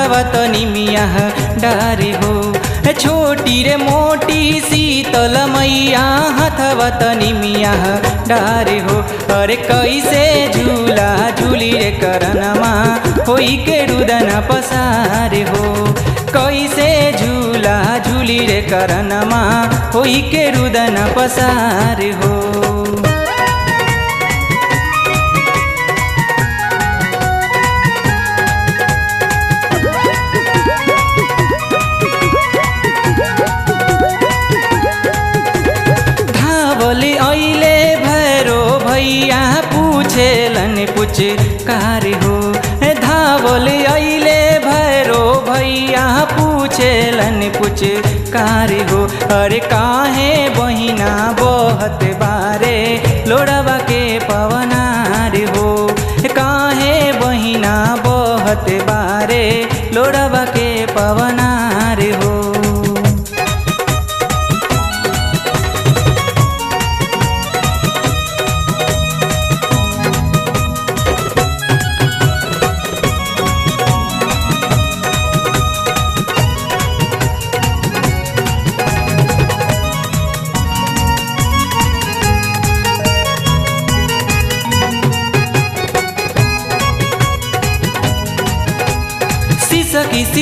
हथवा त निमिया डारे हो। छोटी रे मोटी शीतल मैया हथवा त निमिया डारे हो। अरे कैसे झूला झूली रे करनमा होई के रुदन पसारे हो। कैसे झूला झूली रे करनमा होई के रुदन पसारे हो। धावली ऐले भैरो भैया पूछेलन पुचकार हो। धावली ऐले भैरो भैया पूछेलन पुचकार हो। अरे काहे बहिना बहत बारे लोड़वा के पवनार हो। काहे बहिना बहत बारे लोड़वा के पवनार हो।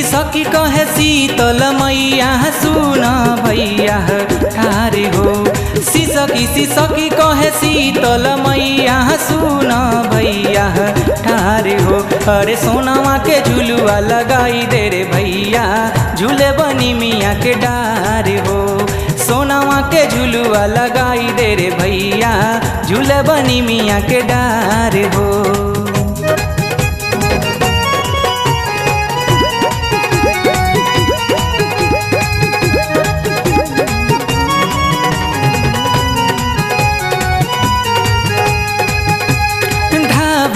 सखी कहे शीतल मैया सुन भैया ठारे हो। सखी कहे शीतल मैया सुन भैया ठारे हो। अरे सोनावा के झुलुआ लगाई दे रे भैया झूले बनी मिया के डारे हो। सोनावा के झुलुआ लगाई दे रे भैया झूले बनी मिया के डारे हो।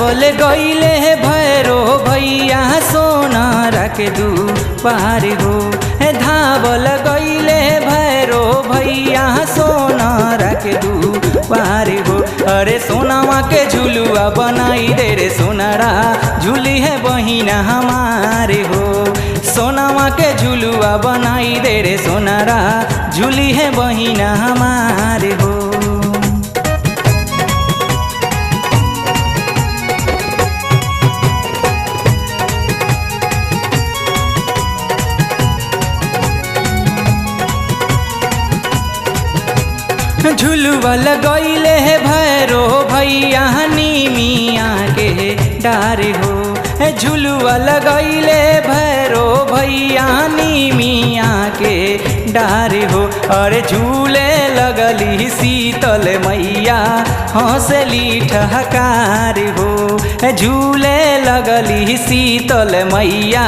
बोले गईले भैरो भैया सोनारा के दुपार हो। धावल गईले भैरो भैया सोनारा के दुपार हो। अरे सोनावा के झुलुआ बनाई दे रे सोनारा झूली है बहिना हमारे हो। सोनावा के झुलुआ बनाई दे रे सोनारा झूली है बहिना हमारे हो। झुलुआ लगैले भैरो भैया निमिया के डारे हो। झुलुआ लगैले भैरो भैया निमिया के डारे हो। अरे झूले लगली शीतल मैया हंसली ठहकार हो। झूले लगली शीतल मैया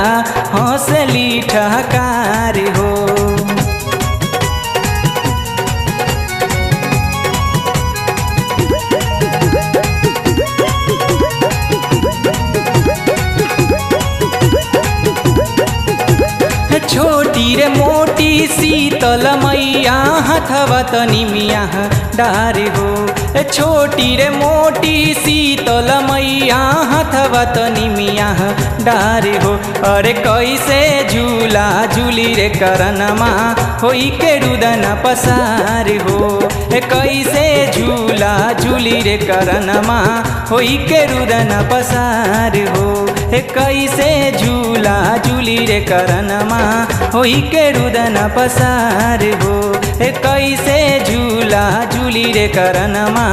हंसली ठहकार हो। छोटी रे मोटी शीतल मैया हथवा त निमिया डारे हो। छोटी रे मोटी शीतल मैया हथवा त निमिया डारे हो। अरे कैसे झूला झूली रे करनमा होई के रुदन पसार हो। कैसे झूला झूली रे करनमा होई के रुदन पसार हो। कैसे झूला झूली रे करनमा होई के रुदन पसार हो। कैसे झूला झूली रे करनमा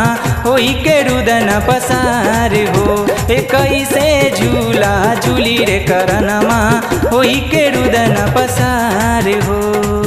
होई के रुदन पसार हो। कैसे झूला झूली रे करनमा होई के रुदन पसार हो।